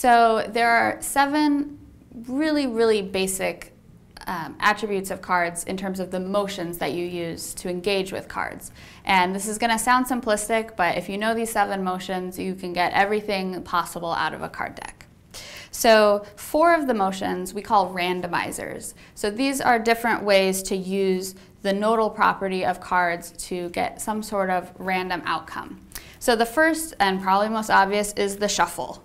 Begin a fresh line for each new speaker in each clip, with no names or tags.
So there are 7 really, really basic attributes of cards in terms of the motions that you use to engage with cards. And this is going to sound simplistic, but if you know these 7 motions, you can get everything possible out of a card deck. So 4 of the motions we call randomizers. So these are different ways to use the nodal property of cards to get some sort of random outcome. So the first and probably most obvious is the shuffle.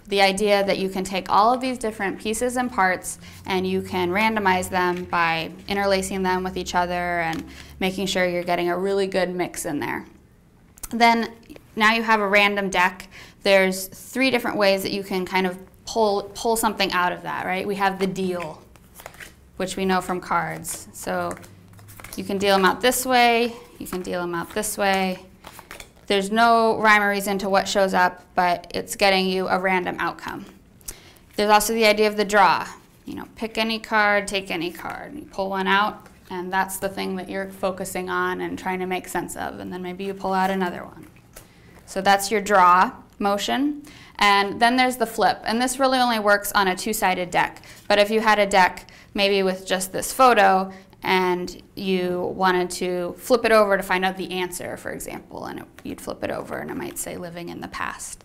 The idea that you can take all of these different pieces and parts and you can randomize them by interlacing them with each other and making sure you're getting a really good mix in there. Then now you have a random deck. There's 3 different ways that you can kind of pull something out of that, right? We have the deal, which we know from cards. So you can deal them out this way, you can deal them out this way. There's no rhyme or reason to what shows up, but it's getting you a random outcome. There's also the idea of the draw. You know, pick any card, take any card. You pull one out, and that's the thing that you're focusing on and trying to make sense of, and then maybe you pull out another one. So that's your draw motion. And then there's the flip, and this really only works on a 2-sided deck. But if you had a deck maybe with just this photo, and you wanted to flip it over to find out the answer, for example, and you'd flip it over and it might say living in the past.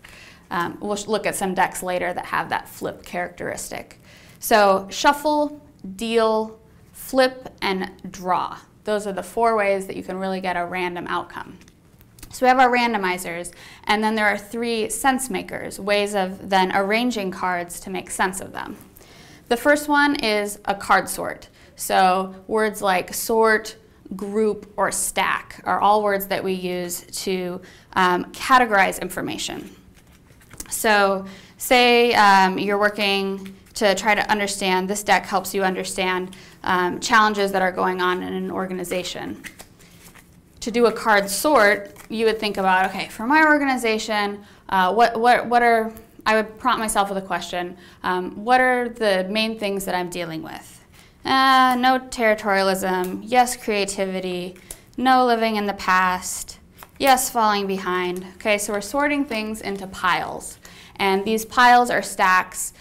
We'll look at some decks later that have that flip characteristic. So shuffle, deal, flip, and draw. Those are the 4 ways that you can really get a random outcome. So we have our randomizers, and then there are 3 sense makers, ways of then arranging cards to make sense of them. The first one is a card sort. So words like sort, group, or stack are all words that we use to categorize information. So say you're working to try to understand, this deck helps you understand challenges that are going on in an organization. To do a card sort, you would think about, okay, for my organization, I would prompt myself with a question, what are the main things that I'm dealing with? No territorialism, yes creativity, no living in the past, yes falling behind. Okay, so we're sorting things into piles. And these piles or stacks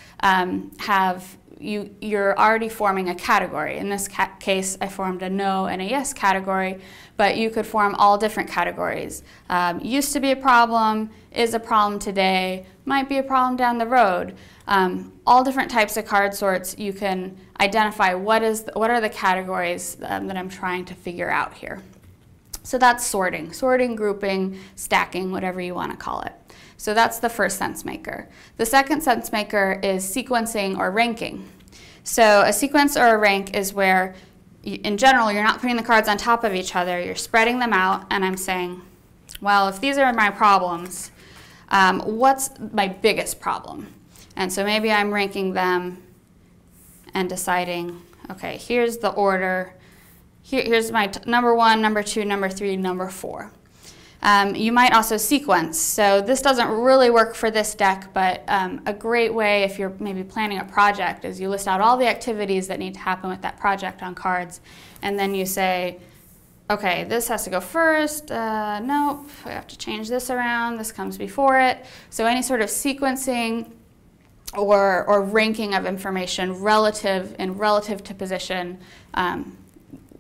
you're already forming a category. In this case, I formed a no and a yes category, but you could form all different categories. Used to be a problem, is a problem today, might be a problem down the road. All different types of card sorts, you can identify what are the categories that I'm trying to figure out here. So that's sorting, grouping, stacking, whatever you want to call it. So that's the first sense maker. The second sense maker is sequencing or ranking. So a sequence or a rank is where, in general, you're not putting the cards on top of each other, you're spreading them out, and I'm saying, well, if these are my problems, what's my biggest problem? And so maybe I'm ranking them and deciding, okay, here's the order. Here's my number 1, number 2, number 3, number 4. You might also sequence. So this doesn't really work for this deck, but a great way if you're maybe planning a project is you list out all the activities that need to happen with that project on cards, and then you say, okay, this has to go first, nope, I have to change this around, this comes before it. So any sort of sequencing or ranking of information relative to position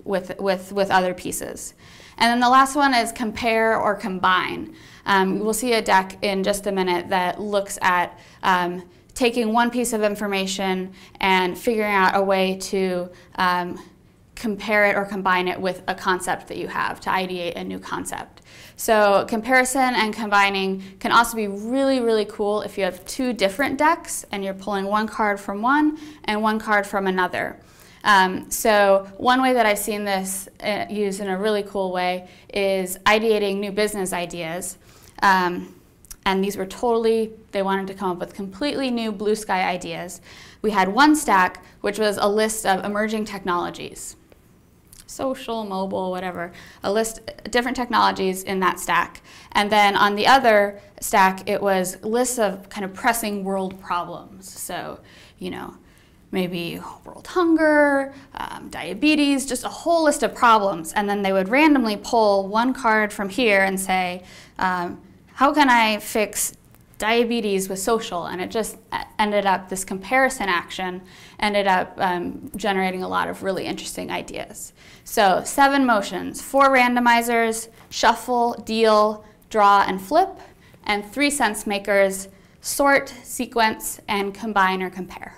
with other pieces. And then the last one is compare or combine. We'll see a deck in just a minute that looks at taking one piece of information and figuring out a way to compare it or combine it with a concept that you have to ideate a new concept. So comparison and combining can also be really, really cool if you have 2 different decks and you're pulling one card from one and one card from another. So one way that I've seen this used in a really cool way is ideating new business ideas. And these were they wanted to come up with completely new blue sky ideas. We had one stack, which was a list of emerging technologies. Social, mobile, whatever, a list of different technologies in that stack. And then on the other stack, it was lists of kind of pressing world problems. So, you know, maybe world hunger, diabetes, just a whole list of problems. And then they would randomly pull one card from here and say, how can I fix diabetes with social, and it just ended up, this comparison action ended up generating a lot of really interesting ideas. So 7 motions, 4 randomizers, shuffle, deal, draw, and flip, and 3 sense makers, sort, sequence, and combine or compare.